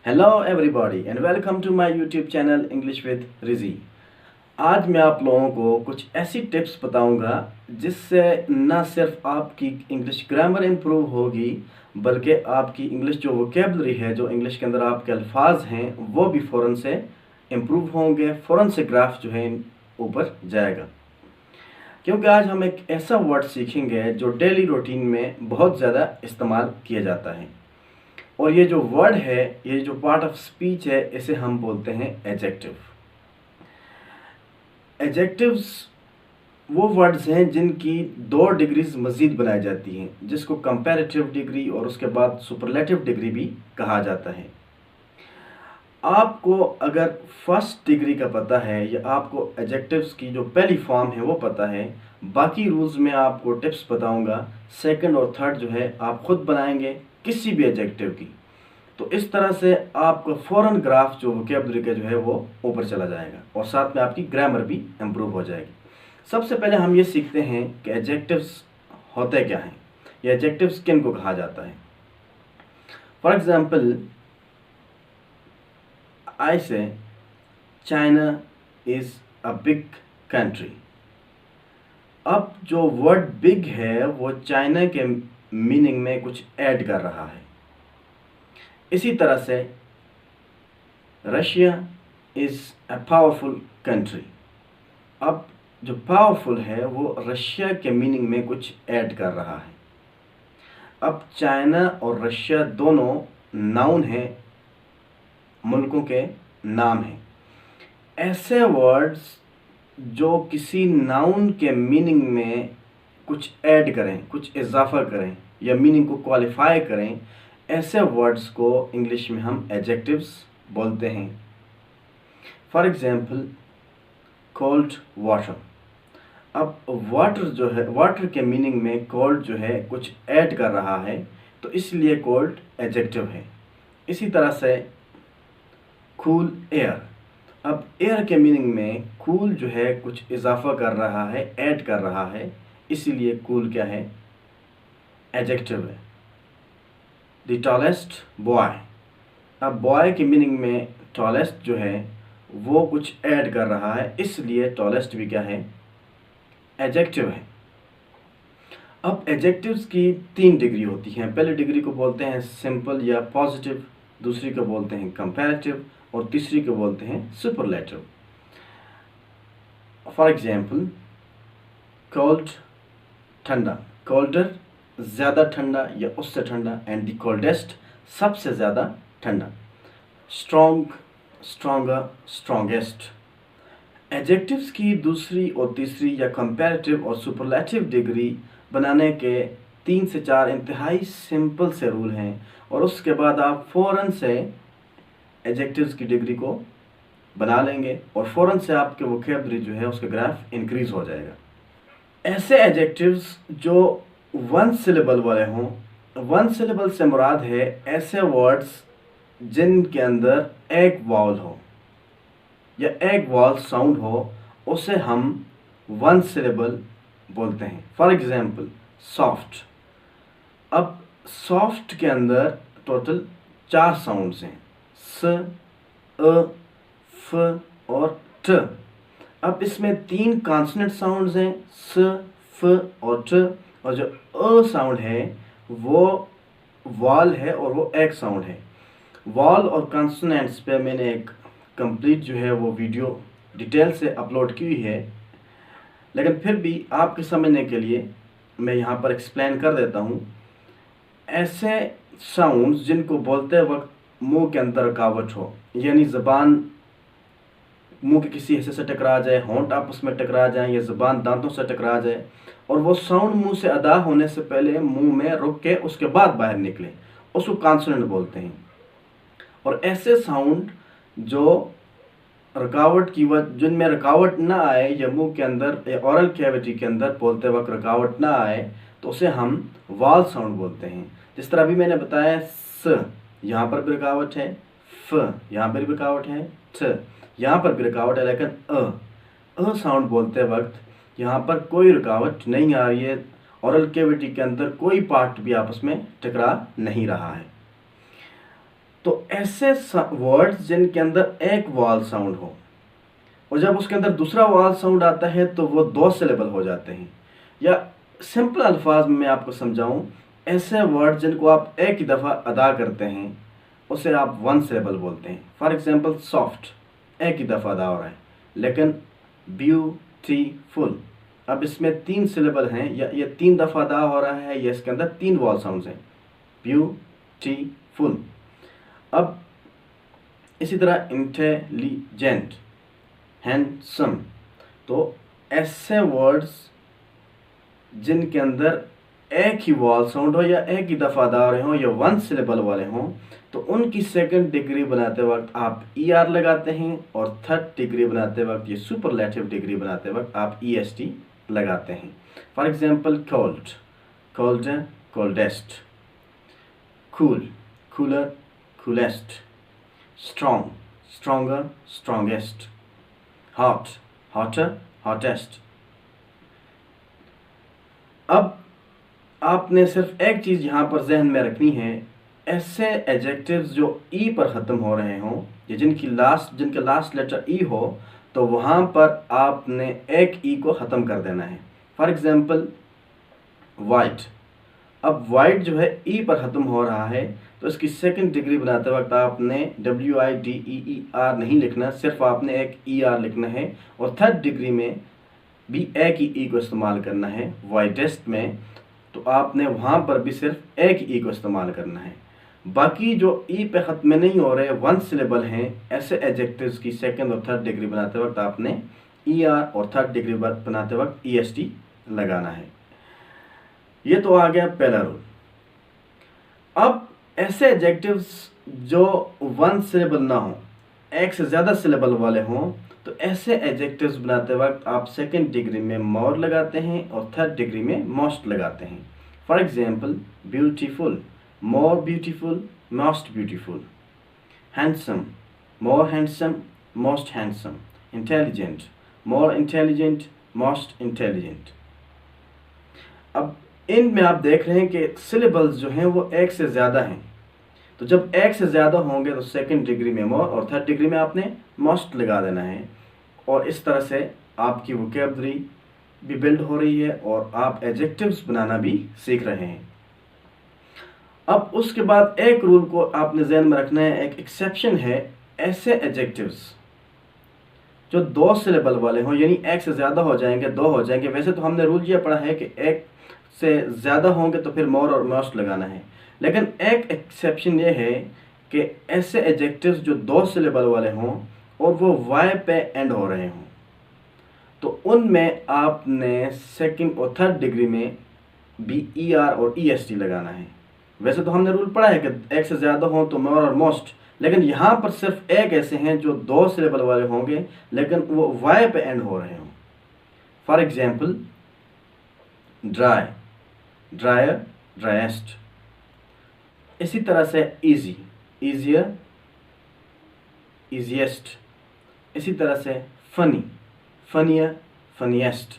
Hello everybody and welcome to my YouTube channel English with रिजी। आज मैं आप लोगों को कुछ ऐसी टिप्स बताऊंगा जिससे न सिर्फ आपकी इंग्लिश ग्रामर इम्प्रूव होगी बल्कि आपकी इंग्लिश जो वोकेबलरी है, जो इंग्लिश के अंदर आपके अल्फाज हैं, वो भी फ़ौरन से इम्प्रूव होंगे, फ़ौरन से ग्राफ जो है ऊपर जाएगा। क्योंकि आज हम एक ऐसा वर्ड सीखेंगे जो डेली रूटीन में बहुत ज़्यादा इस्तेमाल किया जाता है, और ये जो वर्ड है, ये जो पार्ट ऑफ स्पीच है, इसे हम बोलते हैं एडजेक्टिव। एडजेक्टिव्स वो वर्ड्स हैं जिनकी 2 डिग्रीज मज़ीद बनाई जाती हैं, जिसको कंपैरेटिव डिग्री और उसके बाद सुपरलेटिव डिग्री भी कहा जाता है। आपको अगर फर्स्ट डिग्री का पता है या आपको एडजेक्टिव्स की जो पहली फॉर्म है वो पता है, बाकी रूल्स में आपको टिप्स बताऊंगा। सेकंड और थर्ड जो है आप खुद बनाएंगे किसी भी एडजेक्टिव की, तो इस तरह से आपका फ़ौरन ग्राफ जो वोकेबलरी का जो है वो ऊपर चला जाएगा और साथ में आपकी ग्रामर भी इम्प्रूव हो जाएगी। सबसे पहले हम ये सीखते हैं कि एडजेक्टिव्स होते क्या हैं, या एडजेक्टिव्स किन को कहा जाता है। फॉर एग्जाम्पल, आई से China is a big country. अब जो वर्ड बिग है वो चाइना के मीनिंग में कुछ ऐड कर रहा है। इसी तरह से Russia is a powerful country. अब जो पावरफुल है वो रशिया के मीनिंग में कुछ ऐड कर रहा है। अब चाइना और रशिया दोनों नाउन हैं, मुल्कों के नाम हैं। ऐसे वर्ड्स जो किसी नाउन के मीनिंग में कुछ ऐड करें, कुछ इजाफा करें या मीनिंग को क्वालिफाई करें, ऐसे वर्ड्स को इंग्लिश में हम एडजेक्टिव्स बोलते हैं। For example, cold water. अब वाटर जो है, वाटर के मीनिंग में कोल्ड जो है कुछ ऐड कर रहा है, तो इसलिए कोल्ड एडजेक्टिव है। इसी तरह से कूल एयर। अब एयर के मीनिंग में कूल जो है कुछ इजाफा कर रहा है, ऐड कर रहा है, इसीलिए कूल क्या है, एडजेक्टिव है। The tallest boy. अब बॉय के मीनिंग में टॉलेस्ट जो है वो कुछ ऐड कर रहा है, इसलिए टॉलेस्ट भी क्या है, एडजेक्टिव है। अब एडजेक्टिव्स की 3 डिग्री होती हैं। पहली डिग्री को बोलते हैं सिंपल या पॉजिटिव, दूसरी को बोलते हैं कंपैरेटिव और तीसरी को बोलते हैं सुपरलेटिव। फॉर एग्जाम्पल, कोल्ड ठंडा, कोल्डर ज़्यादा ठंडा या उससे ठंडा, एंड द कोल्डेस्ट सबसे ज़्यादा ठंडा। Strong, stronger, strongest. एडजेक्टिव्स की दूसरी और तीसरी या कंपैरेटिव और सुपरलेटिव डिग्री बनाने के 3 से 4 इंतहाई सिंपल से रूल हैं, और उसके बाद आप फ़ौरन से एडजेक्टिव्स की डिग्री को बना लेंगे और फ़ौरन से आपके वोकेबलरी जो है उसका ग्राफ इंक्रीज़ हो जाएगा। ऐसे एडजेक्टिव्स जो 1 सिलेबल वाले हों, 1 सिलेबल से मुराद है ऐसे वर्ड्स जिनके अंदर एक वावल हो या एक वावल साउंड हो, उसे हम 1 सिलेबल बोलते हैं। For example, soft. अब सॉफ्ट के अंदर टोटल 4 साउंड्स हैं, स, अ, फ और ट। अब इसमें 3 कॉन्सोनेंट साउंड्स हैं, स, फ और ट, और जो अ साउंड है वो वॉल है और वो एक साउंड है। वॉल और कॉन्सोनेंट्स पे मैंने एक कंप्लीट जो है वो वीडियो डिटेल से अपलोड की हुई है, लेकिन फिर भी आपके समझने के लिए मैं यहाँ पर एक्सप्लेन कर देता हूँ। ऐसे साउंड्स जिनको बोलते वक्त मुंह के अंदर रुकावट हो, यानी ज़बान मुंह के किसी हिस्से से टकरा जाए, होंठ आपस में टकरा जाए या ज़बान दांतों से टकरा जाए, और वो साउंड मुंह से अदा होने से पहले मुंह में रुक के उसके बाद बाहर निकले, उसको कॉन्सोनेंट बोलते हैं। और ऐसे साउंड जो रुकावट की वजह, जिनमें रुकावट ना आए या मुंह के अंदर या ओरल कैविटी के अंदर बोलते वक्त रुकावट ना आए, तो उसे हम वाल साउंड बोलते हैं। जिस तरह अभी मैंने बताया, स यहाँ पर भी रुकावट है, फ यहाँ पर भी रुकावट है, थ यहाँ पर भी रुकावट है, लेकिन अ साउंड बोलते वक्त यहाँ पर कोई रुकावट नहीं आ रही है, ओरल कैविटी के अंदर कोई पार्ट भी आपस में टकरा नहीं रहा है। तो ऐसे वर्ड्स जिनके अंदर एक वॉल साउंड हो और जब उसके अंदर दूसरा वॉल साउंड आता है तो वो 2 सिलेबल हो जाते हैं। या सिंपल अल्फाज में मैं आपको समझाऊं, ऐसे वर्ड जिनको आप एक ही दफ़ा अदा करते हैं उसे आप 1 सिलेबल बोलते हैं। फॉर एग्जांपल सॉफ्ट एक ही दफ़ा अदा हो रहा है, लेकिन ब्यूटीफुल अब इसमें 3 सिलेबल हैं, या ये 3 दफ़ा अदा हो रहा है, या इसके अंदर 3 वॉल साउंड्स हैं। ब्यूटीफुल। अब इसी तरह इंटेलिजेंट, हैंडसम। तो ऐसे वर्ड्स जिनके अंदर एक ही वॉल साउंड हो या एक ही दफ़ा अदा हो रहे हों या 1 सिलेबल वाले हों, तो उनकी सेकंड डिग्री बनाते वक्त आप ER लगाते हैं, और थर्ड डिग्री बनाते वक्त, ये सुपरलेटिव डिग्री बनाते वक्त आप EST लगाते हैं। For example cold, colder, coldest. Cool, cooler, coolest. Strong, stronger, strongest. Hot, hotter, hottest. अब आपने सिर्फ एक चीज़ यहाँ पर जहन में रखनी है, ऐसे एडजेक्टिव्स जो ई पर ख़त्म हो रहे हों या जिनके लास्ट लेटर ई हो, तो वहाँ पर आपने एक ई को ख़त्म कर देना है। For example white. अब वाइट जो है ई पर ख़त्म हो रहा है, तो इसकी सेकंड डिग्री बनाते वक्त आपने WIDEER नहीं लिखना, सिर्फ आपने एक ER लिखना है, और थर्ड डिग्री में भी एक ही ई को इस्तेमाल करना है। वाइटेस्ट में तो आपने वहाँ पर भी सिर्फ एक ई को इस्तेमाल करना है। बाकी जो ई पे ख़त्म नहीं हो रहे 1 सिलेबल हैं, ऐसे एडजेक्टिव्स की सेकंड और थर्ड डिग्री बनाते वक्त आपने ER और थर्ड डिग्री बनाते वक्त EST लगाना है। ये तो आ गया पहला रूल। अब ऐसे एडजेक्टिव्स जो 1 सिलेबल ना हो, एक से ज़्यादा सिलेबल वाले हों, तो ऐसे एडजेक्टिव्स बनाते वक्त आप सेकंड डिग्री में मोर लगाते हैं और थर्ड डिग्री में मोस्ट लगाते हैं। For example beautiful, more beautiful, most beautiful. Handsome, more handsome, most handsome. Intelligent, more intelligent, most intelligent. अब इनमें आप देख रहे हैं कि सिलेबल्स जो हैं वो एक से ज़्यादा हैं, तो जब एक से ज़्यादा होंगे तो सेकंड डिग्री में मोर और थर्ड डिग्री में आपने मोस्ट लगा देना है, और इस तरह से आपकी वोकैबुलरी भी बिल्ड हो रही है और आप एडजेक्टिव्स बनाना भी सीख रहे हैं। अब उसके बाद एक रूल को आपने ज़हन में रखना है, एक एक्सेप्शन है। ऐसे एडजेक्टिव्स जो 2 सिलेबल वाले हों, यानी एक से ज़्यादा हो जाएंगे, 2 हो जाएंगे। वैसे तो हमने रूल ये पढ़ा है कि एक से ज़्यादा होंगे तो फिर मोर और मोस्ट लगाना है, लेकिन एक एक्सेप्शन ये है कि ऐसे एडजेक्टिव्स जो 2 सिलेबल वाले हों और वो वाई पे एंड हो रहे हों, तो उनमें आपने सेकंड और थर्ड डिग्री में भी ER और EST लगाना है। वैसे तो हमने रूल पढ़ा है कि एक से ज़्यादा हों तो मोर और मोस्ट, लेकिन यहाँ पर सिर्फ एक ऐसे हैं जो 2 सिलेबल वाले होंगे लेकिन वो वाई पे एंड हो रहे हों। For example dry, dryer, driest. इसी तरह से ईजी, ईजियर, ईजीएस्ट। इसी तरह से फनी, फनियर, फनीएस्ट।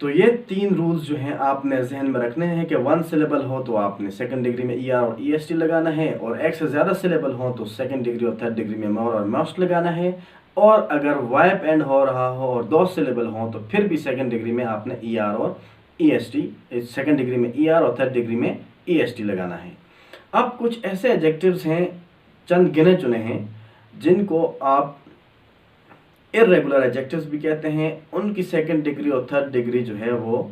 तो ये 3 रूल्स जो हैं आपने जहन में रखने हैं कि 1 सिलेबल हो तो आपने सेकंड डिग्री में ER और EST लगाना है, और एक से ज़्यादा सिलेबल हो तो सेकंड डिग्री और थर्ड डिग्री में मोर और मोस्ट लगाना है, और अगर वाइप एंड हो रहा हो और 2 सिलेबल हो तो फिर भी सेकंड डिग्री में आपने ER और EST, सेकंड डिग्री में ER और थर्ड डिग्री में EST लगाना है। अब कुछ ऐसे एडजेक्टिव्स हैं, चंद गिने चुने हैं, जिनको आप इर्रेगुलर एडजेक्टिव्स भी कहते हैं। उनकी सेकंड डिग्री और थर्ड डिग्री जो है वो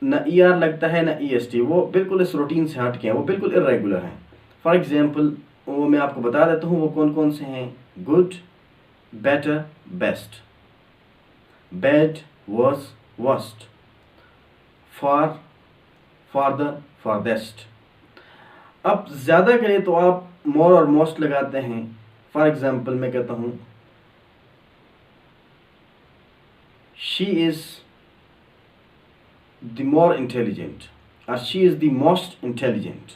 न ER लगता है न EST, वो बिल्कुल इस रूटीन से हट के हैं, वो बिल्कुल इर्रेगुलर हैं। फॉर एग्जांपल वो मैं आपको बता देता हूँ वो कौन कौन से हैं। Good, better, best. Bad, worse, worst. Far, farther, farthest. अब ज़्यादा करें तो आप मोर और मोस्ट लगाते हैं। फॉर एग्जांपल मैं कहता हूँ she is the more intelligent और she is the most intelligent.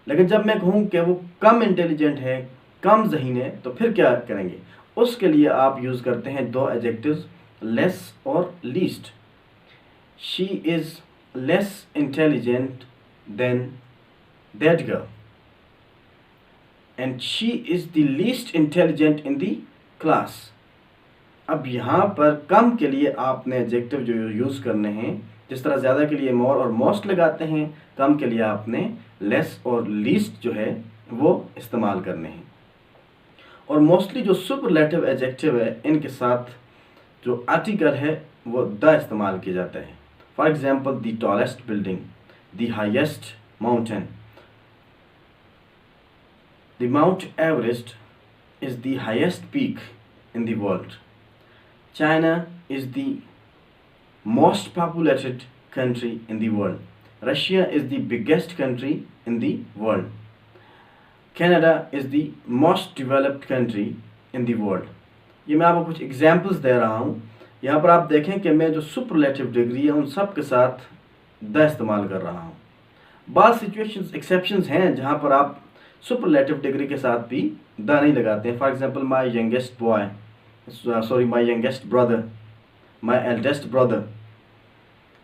लेकिन जब मैं कहूँ कि वो कम इंटेलिजेंट है, कम ज़हीन है, तो फिर क्या करेंगे? उसके लिए आप यूज़ करते हैं 2 एडजेक्टिव्स, लेस और least. She is less intelligent then that girl. And she is the least intelligent in the class. अब यहाँ पर कम के लिए आपने एडजेक्टिव जो यूज़ करने हैं, जिस तरह ज़्यादा के लिए मोर और मोस्ट लगाते हैं, कम के लिए आपने लेस और लीस्ट जो है वो इस्तेमाल करने हैं। और मोस्टली जो सुपरलेटिव एडजेक्टिव है, इनके साथ जो आर्टिकल है वो द इस्तेमाल किया जाता है। For example, the tallest building, the highest mountain, the mount Everest is the highest peak in the world, China is the most populated country in the world. Russia is the biggest country in the world. Canada is the most developed country in the world. ये मैं आपको कुछ examples दे रहा हूँ। यहाँ पर आप देखें कि मैं जो सुपरलेटिव डिग्री है उन सब के साथ द इस्तेमाल कर रहा हूँ। बाद सिचुएशंस एक्सेप्शंस हैं जहाँ पर आप सुपरलेटिव डिग्री के साथ भी द नहीं लगाते हैं। For example, my youngest boy, sorry my youngest brother, my eldest brother.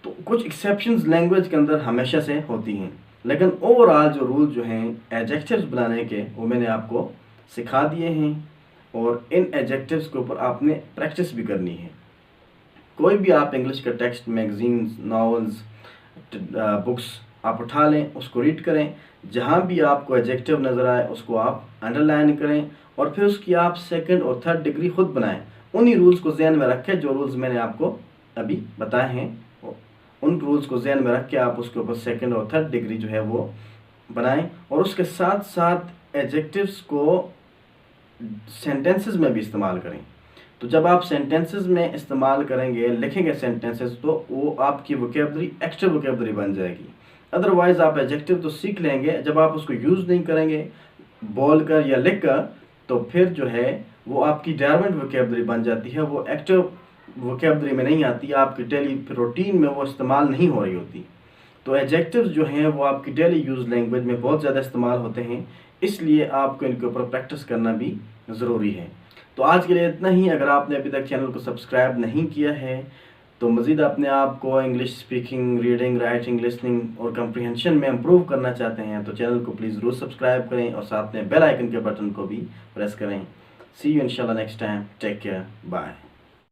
तो कुछ एक्सेप्शंस लैंग्वेज के अंदर हमेशा से होती हैं, लेकिन ओवरऑल जो रूल जो हैं एडजेक्टिव्स बनाने के वो मैंने आपको सिखा दिए हैं, और इन एडजेक्टिव्स के ऊपर आपने प्रैक्टिस भी करनी है। कोई भी आप इंग्लिश का टेक्स्ट, मैगजीन्स, नावल्स, बुक्स आप उठा लें, उसको रीड करें, जहाँ भी आपको एडजेक्टिव नज़र आए उसको आप अंडरलाइन करें, और फिर उसकी आप सेकंड और थर्ड डिग्री खुद बनाएं। उन्हीं रूल्स को जहन में रखें जो रूल्स मैंने आपको अभी बताए हैं, उन रूल्स को जहन में रख के आप उसके ऊपर सेकंड और थर्ड डिग्री जो है वो बनाएं, और उसके साथ साथ एडजेक्टिव्स को सेंटेंसेस में भी इस्तेमाल करें। तो जब आप सेंटेंसेस में इस्तेमाल करेंगे, लिखेंगे सेंटेंसेस, तो वो आपकी वोकेबलरी एक्स्ट्रा वोकेबलरी बन जाएगी। अदरवाइज़ आप एडजेक्टिव तो सीख लेंगे, जब आप उसको यूज़ नहीं करेंगे बोल कर या लिख कर, तो फिर जो है वो आपकी डॉर्मेंट वोकेबलरी बन जाती है, वो एक्टिव वोकेबलरी में नहीं आती, आपकी डेली रूटीन में वो इस्तेमाल नहीं हो रही होती। तो एडजेक्टिव्स जो हैं वो आपकी डेली यूज़ लैंग्वेज में बहुत ज़्यादा इस्तेमाल होते हैं, इसलिए आपको इनके ऊपर प्रैक्टिस करना भी ज़रूरी है। तो आज के लिए इतना ही। अगर आपने अभी तक चैनल को सब्सक्राइब नहीं किया है तो मज़ीद अपने आप को English speaking, reading, writing, listening और कम्प्रीहेंशन में इम्प्रूव करना चाहते हैं तो चैनल को प्लीज़ ज़रूर सब्सक्राइब करें और साथ में बेल आइकन के बटन को भी प्रेस करें। सी यू इंशाल्लाह next time. Take care, bye.